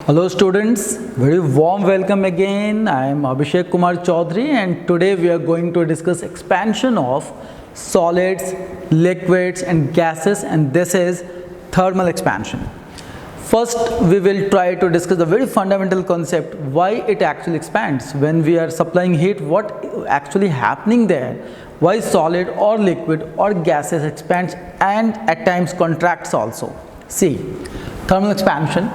Hello students, very warm welcome again. I am Abhishek Kumar Chaudhary and today we are going to discuss expansion of solids, liquids and gases, and this is thermal expansion. First we will try to discuss the very fundamental concept, why it actually expands. When we are supplying heat, what actually happening there, why solid or liquid or gases expands and at times contracts also. See, thermal expansion.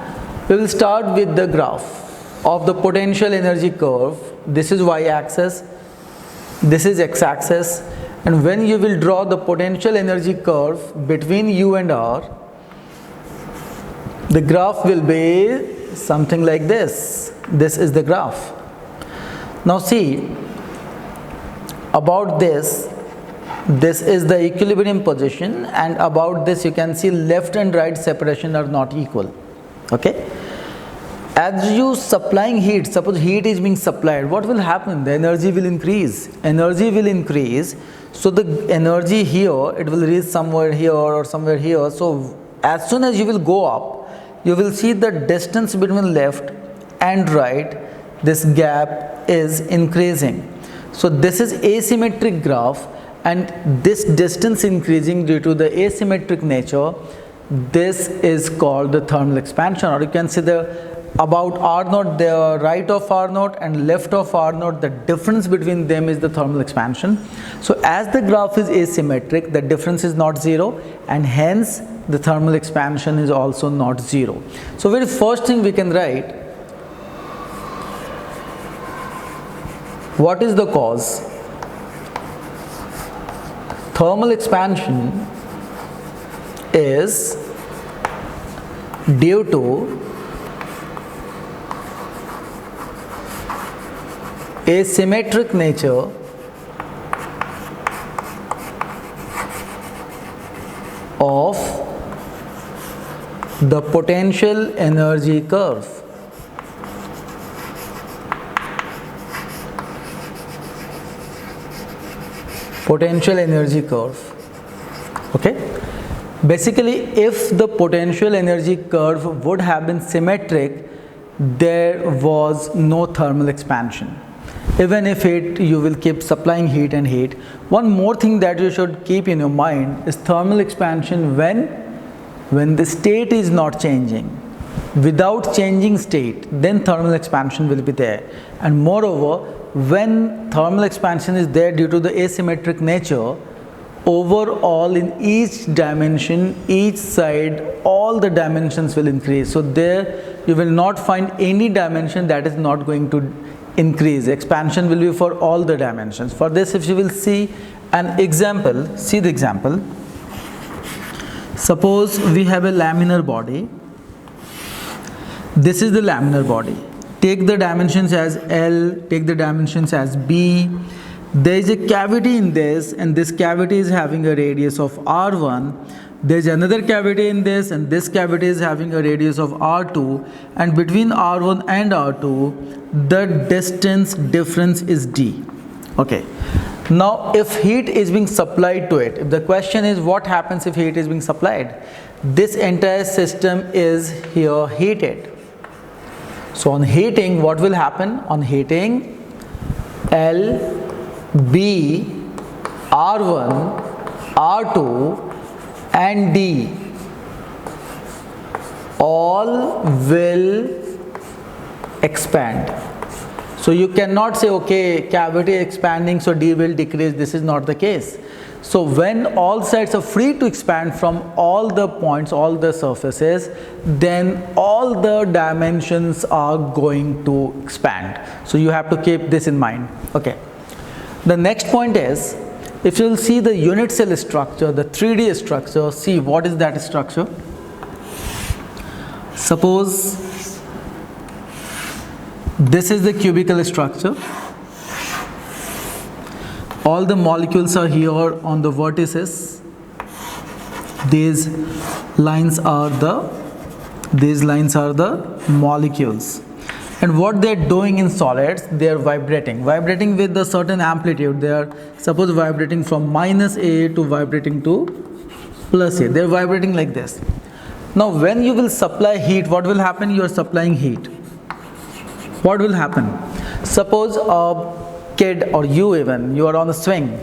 We will start with the graph of the potential energy curve. This is y-axis, this is x-axis, and when you will draw the potential energy curve between U and R, the graph will be something like this. This is the graph. Now see, about this is the equilibrium position, and about this you can see left and right separation are not equal. Okay, as you supplying heat, suppose heat is being supplied, what will happen? The energy will increase. So the energy here, it will reach somewhere here or somewhere here. So as soon as you will go up, you will see the distance between left and right, this gap is increasing. So this is asymmetric graph, and this distance increasing due to the asymmetric nature. This is called the thermal expansion, or you can see the about R naught, the right of R naught and left of R naught, the difference between them is the thermal expansion. So as the graph is asymmetric, the difference is not zero, and hence the thermal expansion is also not zero. So very first thing we can write, what is the cause? Thermal expansion is due to asymmetric nature of the potential energy curve. Potential energy curve. Okay. Basically, if the potential energy curve would have been symmetric, there was no thermal expansion. Even if you will keep supplying heat and heat. One more thing that you should keep in your mind is thermal expansion when the state is not changing. Without changing state, then thermal expansion will be there. And moreover, when thermal expansion is there due to the asymmetric nature, overall in each dimension, each side, all the dimensions will increase. So there you will not find any dimension that is not going to increase. Expansion will be for all the dimensions. For this, if you will see an example, see the example. Suppose we have a laminar body. This is the laminar body. Take the dimensions as L, take the dimensions as B. There is a cavity in this, and this cavity is having a radius of R1. There is another cavity in this, and this cavity is having a radius of R2. And between R1 and R2, the distance difference is D. Okay. Now, if heat is being supplied to it, if the question is what happens if heat is being supplied, this entire system is here heated. So on heating, what will happen? On heating, L, B, R1, R2 and D all will expand. So you cannot say, okay, cavity expanding, so D will decrease. This is not the case. So when all sides are free to expand from all the points, all the surfaces, then all the dimensions are going to expand. So you have to keep this in mind. Okay. The next point is, if you will see the unit cell structure, the 3D structure, see what is that structure. Suppose this is the cubical structure. All the molecules are here on the vertices. These lines are the molecules. And what they are doing in solids, they are vibrating with a certain amplitude. They are suppose vibrating from -A to vibrating to +A. They are vibrating like this. Now when you will supply heat, what will happen? You are supplying heat. What will happen? Suppose a kid or you even, you are on a swing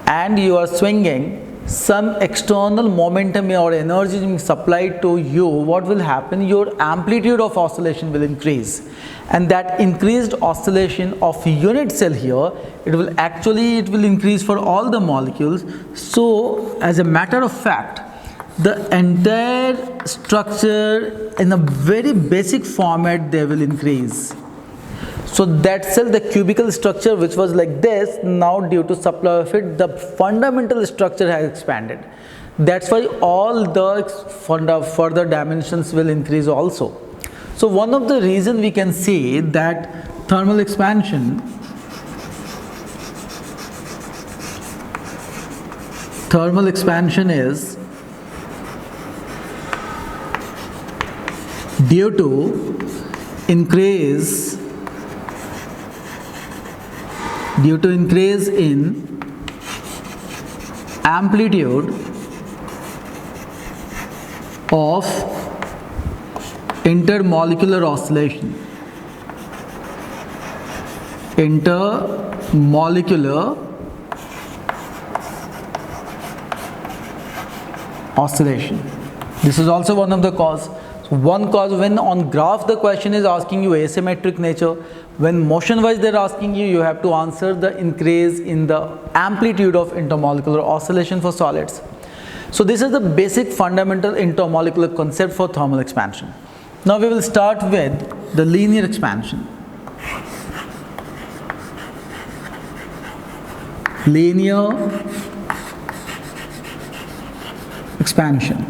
and you are swinging, some external momentum or energy being supplied to you. What will happen? Your amplitude of oscillation will increase, and that increased oscillation of unit cell here, it will increase for all the molecules. So as a matter of fact, the entire structure in a very basic format, they will increase. So that cell, the cubical structure which was like this, now due to supply of it, the fundamental structure has expanded. That's why all the further dimensions will increase also. So one of the reasons we can see that thermal expansion is due to increase in amplitude of intermolecular oscillation. Intermolecular oscillation. This is also one of the cause. So one cause, when on graph the question is asking you asymmetric nature, when motion wise they are asking you, you have to answer the increase in the amplitude of intermolecular oscillation for solids. So this is the basic fundamental intermolecular concept for thermal expansion. Now we will start with the linear expansion. Linear expansion.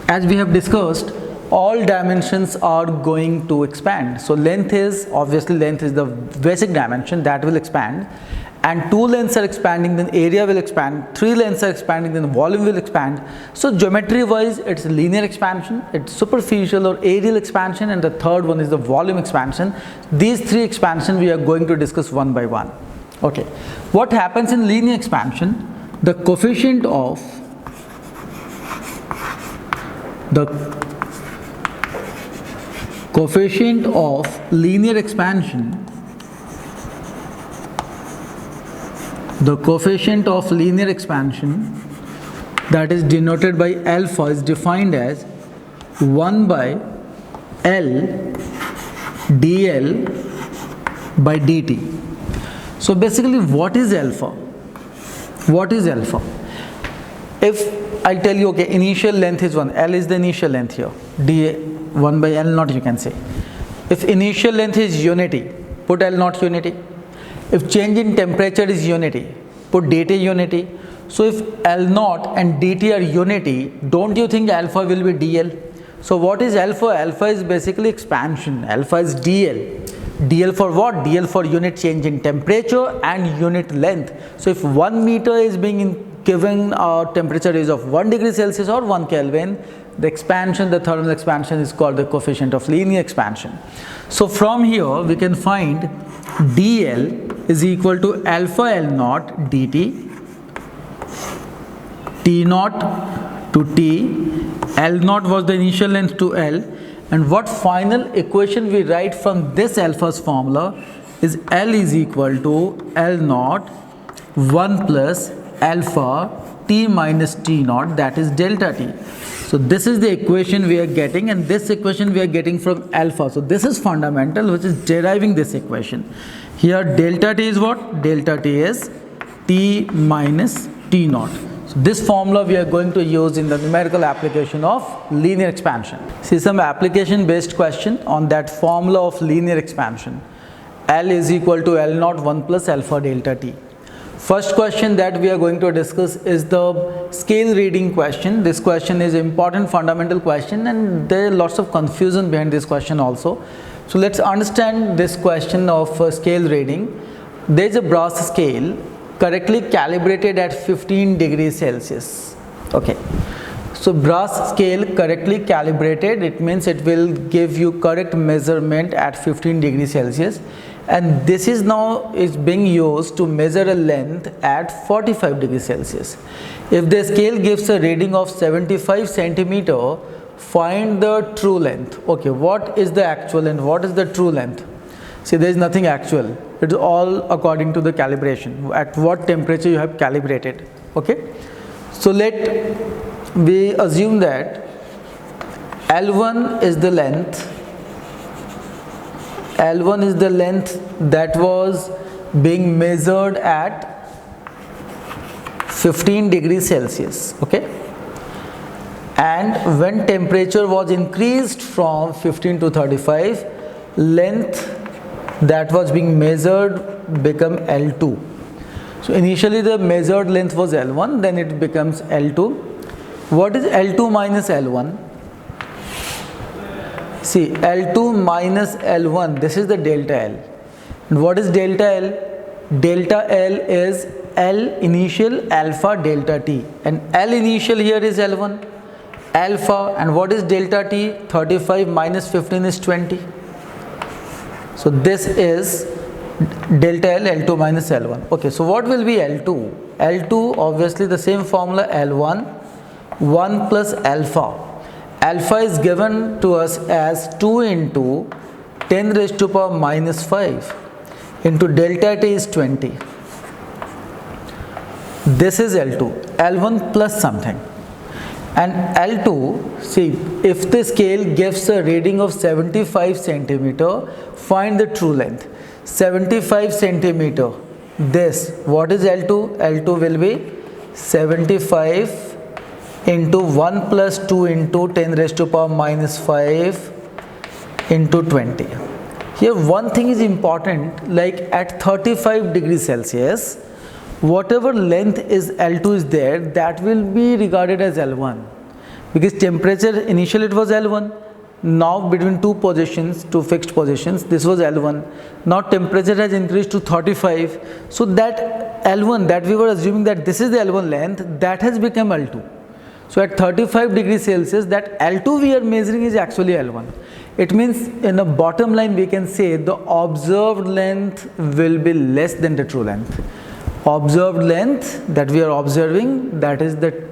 As we have discussed, all dimensions are going to expand. So length is the basic dimension that will expand, and two lengths are expanding, then area will expand, three lengths are expanding, then volume will expand. So geometry wise, it's linear expansion, it's superficial or aerial expansion, and the third one is the volume expansion. These three expansions we are going to discuss one by one. Okay, what happens in linear expansion? The coefficient of linear expansion, that is denoted by alpha, is defined as 1 by L dl by dt. So basically, what is alpha? If I tell you, okay, initial length is 1, L is the initial length here, d 1 by L naught you can say. If initial length is unity, put L naught unity. If change in temperature is unity, put dt unity. So if L naught and dt are unity, don't you think alpha will be dl? So what is alpha? Alpha is basically expansion. Alpha is dl. dl for what? Dl for unit change in temperature and unit length. So if 1 meter is being given temperature is of 1 degree Celsius or 1 Kelvin, the expansion, the thermal expansion is called the coefficient of linear expansion. So from here we can find dl is equal to alpha L naught dt, T naught to T, L naught was the initial length to L, and what final equation we write from this alpha's formula is L is equal to L naught 1 plus alpha T minus T naught, that is delta T. So this is the equation we are getting, and this equation we are getting from alpha. So this is fundamental, which is deriving this equation. Here delta T is what? Delta T is T minus T naught. So this formula we are going to use in the numerical application of linear expansion. See some application based question on that formula of linear expansion. L is equal to L naught 1 plus alpha delta T. First question that we are going to discuss is the scale reading question. This question is important fundamental question, and there are lots of confusion behind this question also. So let's understand this question of scale reading. There is a brass scale correctly calibrated at 15 degrees Celsius. Okay. So brass scale correctly calibrated, it means it will give you correct measurement at 15 degrees Celsius. and this is now is being used to measure a length at 45 degrees Celsius. If the scale gives a reading of 75 centimeter, find the true length. Okay, what is the actual and what is the true length? See, there is nothing actual. It is all according to the calibration, at what temperature you have calibrated. Okay, so we assume that L1 is the length. L1 is the length that was being measured at 15 degrees Celsius. Okay, and when temperature was increased from 15 to 35, length that was being measured become L2. So initially the measured length was L1, then it becomes L2. What is L2 minus L1? See, L2 minus L1, this is the delta L. And what is delta L? Delta L is L initial alpha delta T, and L initial here is L1 alpha, and what is delta T? 35 minus 15 is 20. So this is delta L, L2 minus L1. Okay, so what will be L2? L2, obviously the same formula, L1, 1 plus alpha. Alpha is given to us as 2 into 10 raised to power minus 5 into delta T is 20. This is L2, L1 plus something. And L2, see, if the scale gives a reading of 75 centimeter, find the true length. 75 centimeter, this, what is L2? L2 will be 75 into 1 plus 2 into 10 raised to power minus 5 into 20. Here one thing is important, like at 35 degrees Celsius, whatever length is L2 is there, that will be regarded as L1, because temperature initially it was L1, now between two fixed positions, this was L1, now temperature has increased to 35, so that L1 that we were assuming that this is the L1 length, that has become L2. So at 35 degrees Celsius, that L2 we are measuring is actually L1. It means in the bottom line we can say the observed length will be less than the true length. Observed length that we are observing, that is the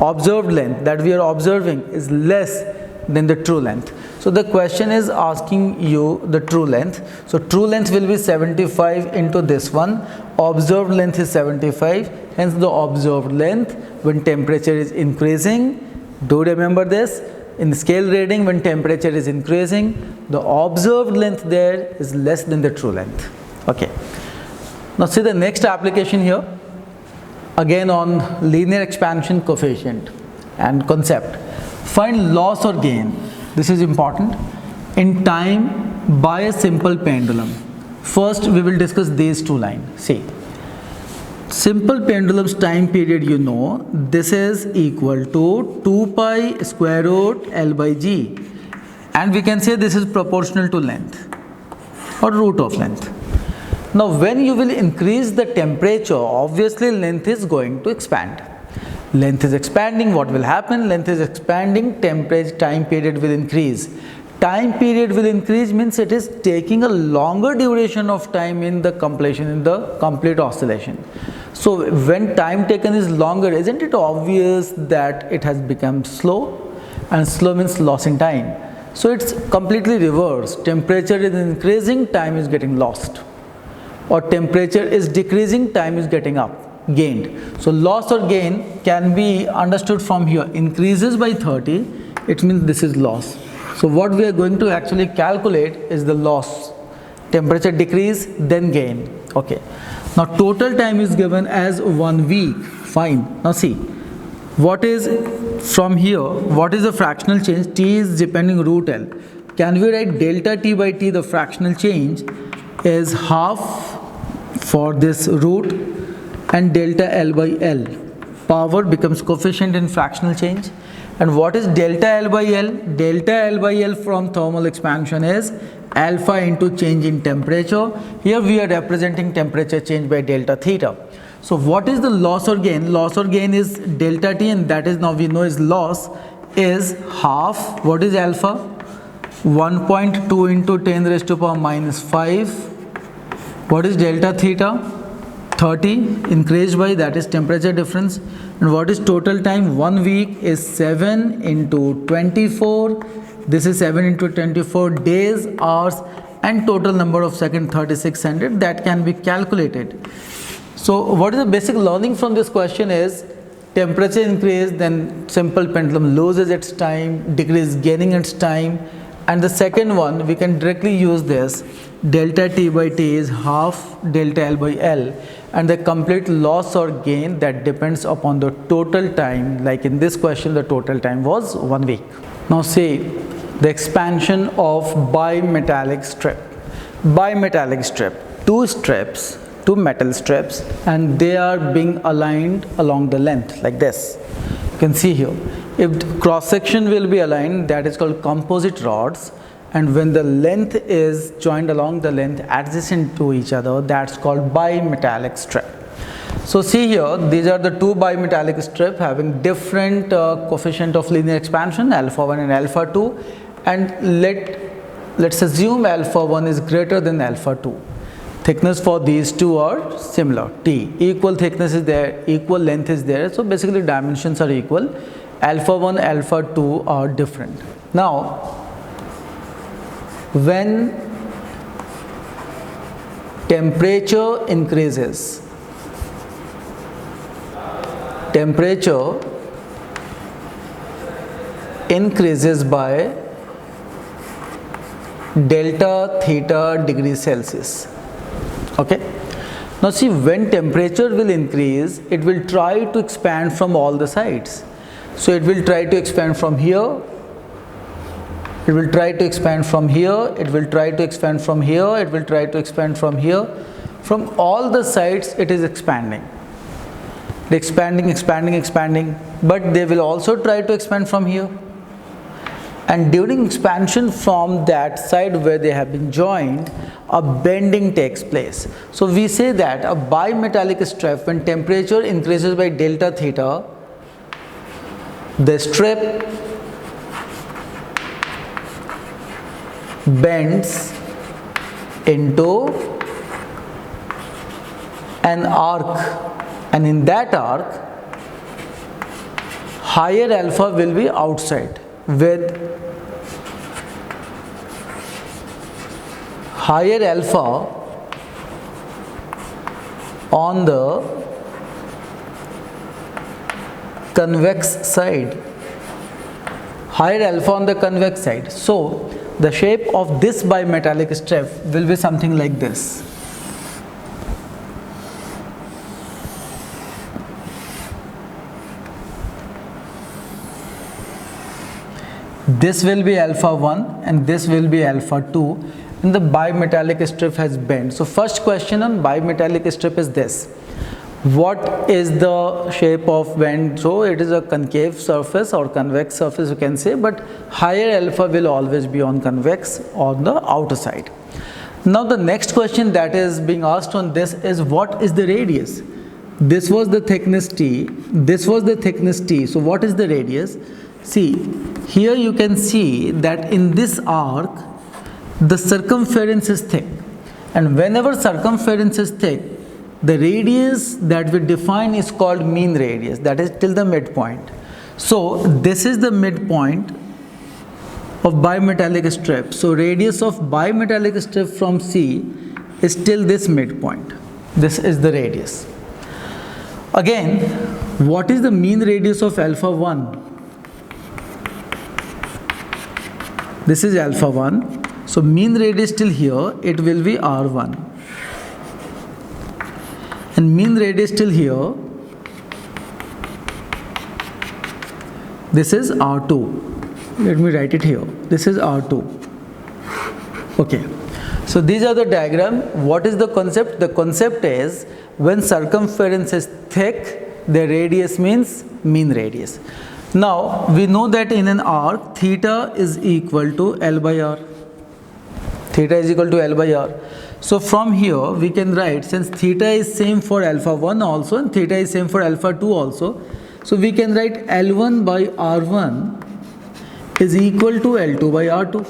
observed length that we are observing is less than the true length. So the question is asking you the true length. So true length will be 75 into this one. Observed length is 75. Hence the observed length when temperature is increasing. Do remember this. In scale reading, when temperature is increasing, the observed length there is less than the true length. Okay. Now see the next application here. Again on linear expansion coefficient and concept. Find loss or gain. This is important. In time by a simple pendulum. First we will discuss these two lines. See. Simple pendulum's time period, you know, this is equal to 2 pi square root L by G, and we can say this is proportional to length or root of length. Now when you will increase the temperature, obviously length is going to expand. Length is expanding, what will happen? Length is expanding, temperature time period will increase. Time period will increase means it is taking a longer duration of time in the completion, in the complete oscillation. So when time taken is longer, isn't it obvious that it has become slow? And slow means loss in time. So it's completely reversed. Temperature is increasing, time is getting lost. Or temperature is decreasing, time is getting up, gained. So loss or gain can be understood from here. Increases by 30, it means this is loss. So what we are going to actually calculate is the loss. Temperature decrease, then gain. Okay. Now total time is given as 1 week. Fine. Now see, what is from here, what is the fractional change? T is depending root L. Can we write delta T by T, the fractional change is half for this root and delta L by L. Power becomes coefficient in fractional change. And what is delta L by L? Delta L by L from thermal expansion is alpha into change in temperature. Here we are representing temperature change by delta theta. So what is the loss or gain? Loss or gain is delta T, and that is now we know is loss is half. What is alpha? 1.2 into 10 raised to power minus 5 What is delta theta? 30 increased by, that is temperature difference. And what is total time? 1 week is 7 into 24. This is 7 into 24 days, hours, and total number of seconds 3600. That can be calculated. So what is the basic learning from this question is, temperature increase, then simple pendulum loses its time, decrease gaining its time. And the second one, we can directly use this, delta T by T is half delta L by L, and the complete loss or gain that depends upon the total time. Like in this question, the total time was 1 week. Now see the expansion of bimetallic strip. Bimetallic strip, two strips, two metal strips, and they are being aligned along the length like this. You can see here, if cross section will be aligned, that is called composite rods, and when the length is joined along the length adjacent to each other, that's called bimetallic strip. So see here, these are the two bimetallic strip having different coefficient of linear expansion, alpha 1 and alpha 2, and let's assume alpha 1 is greater than alpha 2. Thickness for these two are similar, T. Equal thickness is there, equal length is there, so basically dimensions are equal. Alpha 1, alpha 2 are different. Now, when temperature increases, by delta theta degrees Celsius. Okay. Now see, when temperature will increase, it will try to expand from all the sides. So it will try to expand from here, it will try to expand from here, it will try to expand from here, it will try to expand from here. From all the sides it is expanding. Expanding, but they will also try to expand from here. And during expansion from that side where they have been joined, a bending takes place. So we say that a bimetallic strip, when temperature increases by delta theta, the strip bends into an arc, and in that arc, higher alpha will be outside, with higher alpha on the convex side. Higher alpha on the convex side. So the shape of this bimetallic strip will be something like this. This will be alpha 1 and this will be alpha 2, and the bimetallic strip has bent. So first question on bimetallic strip is this: what is the shape of bend? So it is a concave surface or convex surface, you can say, but higher alpha will always be on convex on the outer side. Now the next question that is being asked on this is, what is the radius? This was the thickness T, this was the thickness T, so what is the radius? See, here you can see that in this arc, the circumference is thick, and whenever circumference is thick, the radius that we define is called mean radius, that is till the midpoint. So this is the midpoint of bimetallic strip. So radius of bimetallic strip from C is till this midpoint. This is the radius. Again, what is the mean radius of alpha 1? This is alpha 1. So mean radius till here, it will be R1. And mean radius till here, this is R2. Let me write it here. This is R2. Okay. So these are the diagram. What is the concept? The concept is, when circumference is thick, the radius means mean radius. Now we know that in an arc, theta is equal to L by R. Theta is equal to L by R. So from here we can write, since theta is same for alpha 1 also and theta is same for alpha 2 also, so we can write L1 by R1 is equal to L2 by R2.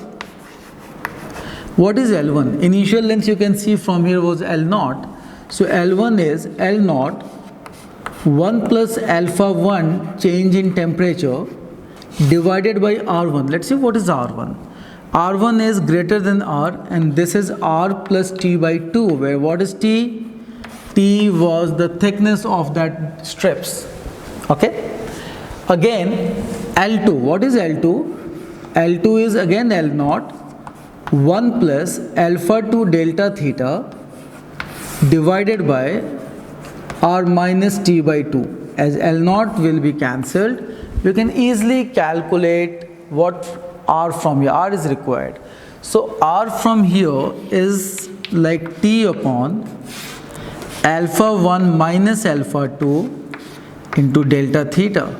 What is L1? Initial length you can see from here was L0. So L1 is L0 1 plus alpha 1 change in temperature divided by R1. Let's see what is R1. R1 is greater than R, and this is R plus T by 2, where what is T? T was the thickness of that strips. Okay. Again L2. What is L2? L2 is again L0 1 plus alpha 2 delta theta divided by R minus T by 2. As L0 will be cancelled, you can easily calculate what R from here. R is required. So R from here is like T upon alpha 1 minus alpha 2 into delta theta.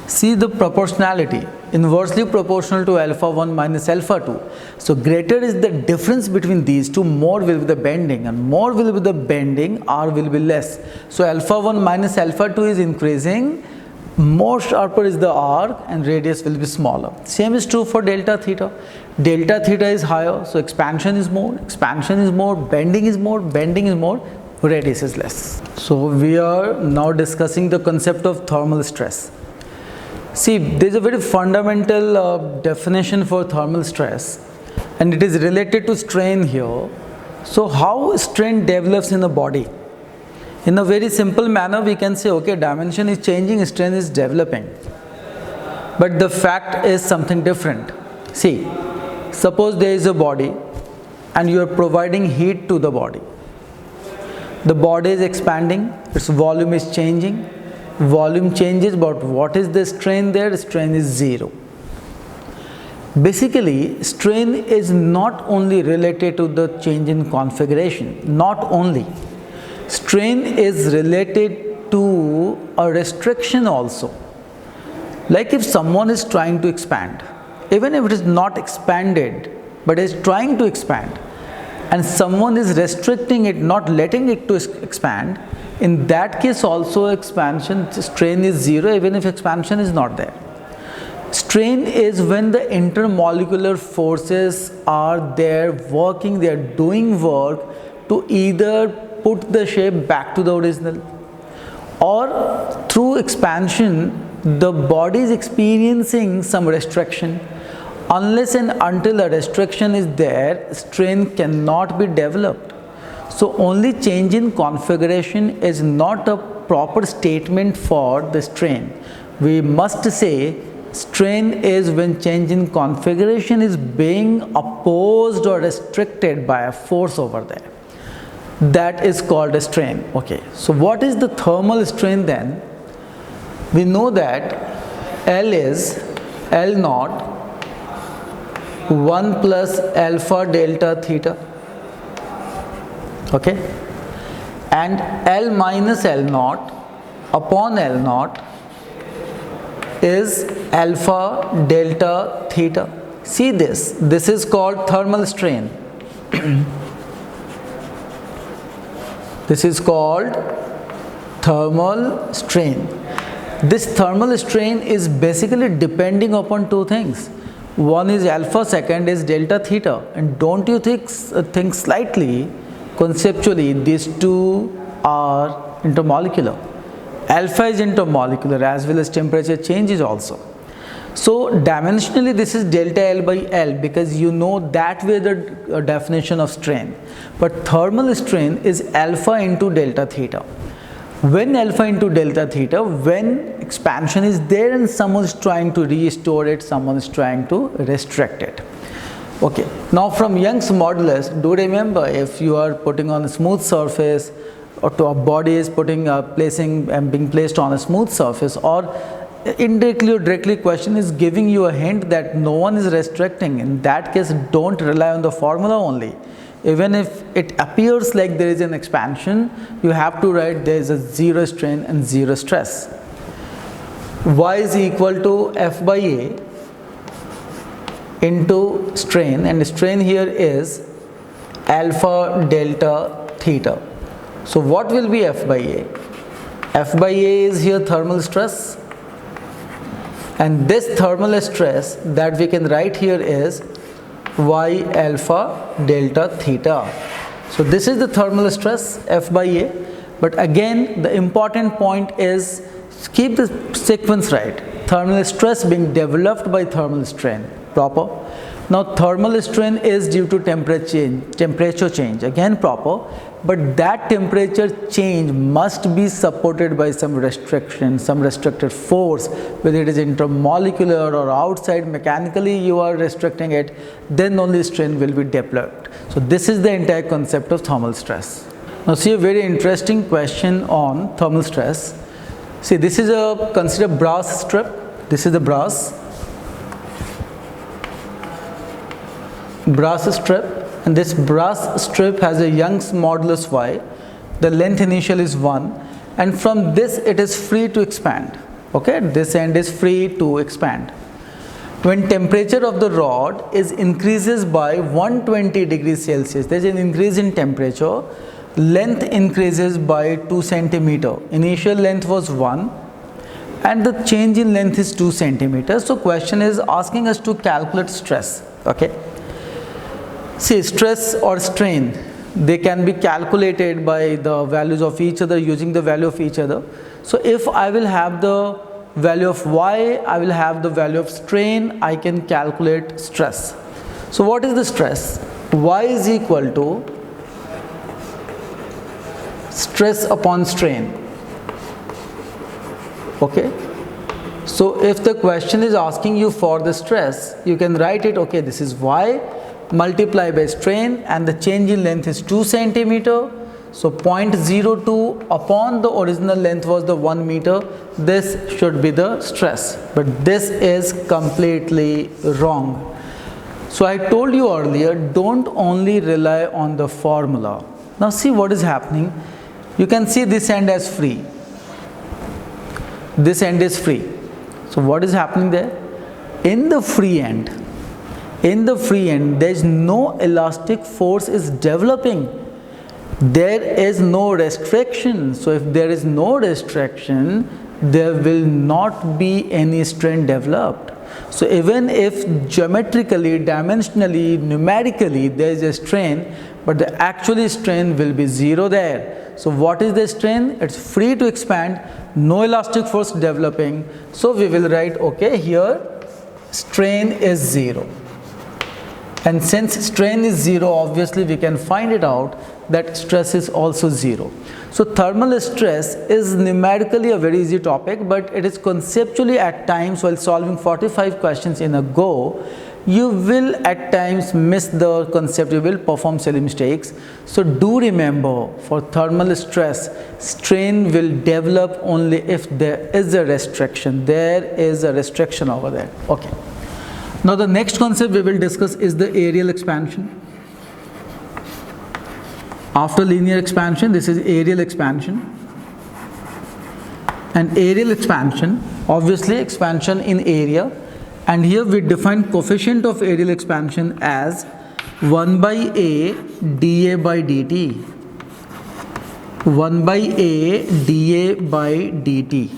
See the proportionality, inversely proportional to alpha 1 minus alpha 2. So greater is the difference between these two, more will be the bending, and more will be the bending, R will be less. So alpha 1 minus alpha 2 is increasing, more sharper is the arc and radius will be smaller. Same is true for delta theta. Delta theta is higher, so expansion is more, bending is more, radius is less. So we are now discussing the concept of thermal stress. See, there is a very fundamental definition for thermal stress, and it is related to strain here. So how strain develops in the body? In a very simple manner, we can say, okay, dimension is changing, strain is developing. But the fact is something different. See, suppose there is a body and you are providing heat to the body. The body is expanding, its volume is changing. Volume changes, but what is the strain there? Strain is zero. Basically, strain is not only related to the change in configuration, not only. Strain is related to a restriction also. Like if someone is trying to expand, even if it is not expanded, but is trying to expand, and someone is restricting it, not letting it to expand, in that case also expansion strain is zero, even if expansion is not there. Strain is when the intermolecular forces are there working, they are doing work to either put the shape back to the original, or through expansion the body is experiencing some restriction. Unless and until a restriction is there, strain cannot be developed. So only change in configuration is not a proper statement for the strain. We must say strain is when change in configuration is being opposed or restricted by a force over there. That is called a strain. Okay, so what is the thermal strain then? We know that L is L0 1 plus alpha delta theta. Okay, and L minus L0 upon L0 is alpha delta theta. See this is called thermal strain. This is called thermal strain. This thermal strain is basically depending upon two things. One is alpha, second is delta theta. And don't you think slightly, conceptually, these two are intermolecular. Alpha is intermolecular as well as temperature changes also. So dimensionally this is delta L by L, because you know that way the definition of strain. But thermal strain is alpha into delta theta. When alpha into delta theta, when expansion is there and someone is trying to restore it, someone is trying to restrict it. Okay, now from Young's modulus, do remember, if you are putting on a smooth surface, or to a body is being placed on a smooth surface, or indirectly or directly question is giving you a hint that no one is restricting, in that case don't rely on the formula only. Even if it appears like there is an expansion, you have to write there is a zero strain and zero stress. Y is equal to F by A into strain, and strain here is alpha delta theta. So what will be F by A? F by A is here thermal stress, and this thermal stress that we can write here is y alpha delta theta. So this is the thermal stress F by A. But again, the important point is keep the sequence right. Thermal stress being developed by thermal strain, proper. Now thermal strain is due to temperature change, again proper, but that temperature change must be supported by some restriction, some restricted force, whether it is intermolecular or outside, mechanically you are restricting it, then only strain will be developed. So this is the entire concept of thermal stress. Now see a very interesting question on thermal stress. See, this is a consider brass strip. This is the brass strip, and this brass strip has a Young's modulus y. The length initial is 1, and from this it is free to expand. Okay, this end is free to expand. When temperature of the rod increases by 120 degrees Celsius, there is an increase in temperature. Length increases by 2 centimeter. Initial length was 1 and the change in length is 2 centimeters. So question is asking us to calculate stress. Okay. See, stress or strain, they can be calculated by the values of each other, using the value of each other. So if I will have the value of y, I will have the value of strain, I can calculate stress. So what is the stress? Y is equal to stress upon strain. Okay. So if the question is asking you for the stress, you can write it, okay, this is y multiply by strain, and the change in length is 2 centimeter. So 0.02 upon the original length was the 1 meter. This should be the stress, but this is completely wrong. So I told you earlier, don't only rely on the formula. Now see what is happening. You can see this end as free. This end is free. So what is happening there? In the free end, there is no elastic force is developing. There is no restriction. So if there is no restriction, there will not be any strain developed. So even if geometrically, dimensionally, numerically there is a strain, but the actual strain will be 0 there. So what is the strain? It's free to expand, no elastic force developing. So we will write, okay, here strain is 0. And since strain is 0, obviously we can find it out that stress is also 0. So thermal stress is numerically a very easy topic, but it is conceptually at times, while solving 45 questions in a go, you will at times miss the concept, you will perform silly mistakes. So do remember, for thermal stress, strain will develop only if there is a restriction. There is a restriction over there. Okay. Now the next concept we will discuss is the areal expansion. After linear expansion, this is areal expansion. And areal expansion, obviously expansion in area. And here we define coefficient of areal expansion as 1 by A dA by dt. 1 by A dA by dt.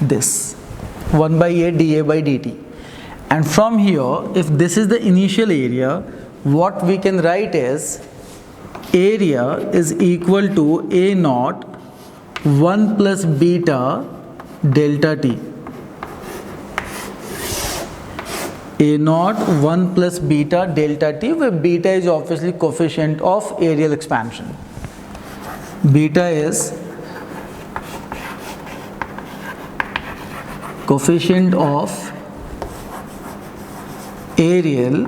This 1 by A dA by dt. And from here, if this is the initial area, what we can write is area is equal to A naught 1 plus beta delta T. A naught 1 plus beta delta T, where beta is obviously coefficient of areal expansion. Beta is coefficient of areal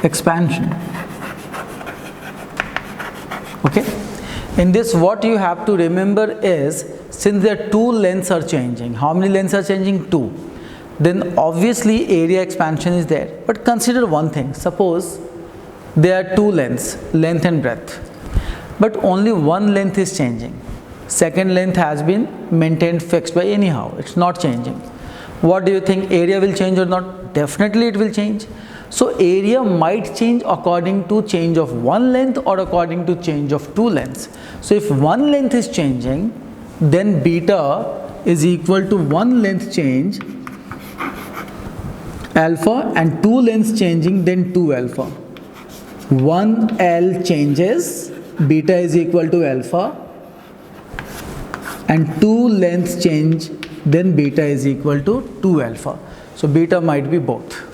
expansion. Okay. In this, what you have to remember is, since there two lengths are changing, how many lengths are changing? 2. Then obviously area expansion is there. But consider one thing, suppose there are two lengths, length and breadth, but only one length is changing. Second length has been maintained fixed by anyhow, it's not changing. What do you think, area will change or not? Definitely it will change. So area might change according to change of one length or according to change of two lengths. So if one length is changing, then beta is equal to one length change alpha and 2 lengths changing, then 2 alpha. 1 L changes, beta is equal to alpha, and 2 lengths change, then beta is equal to 2 alpha. So beta might be both.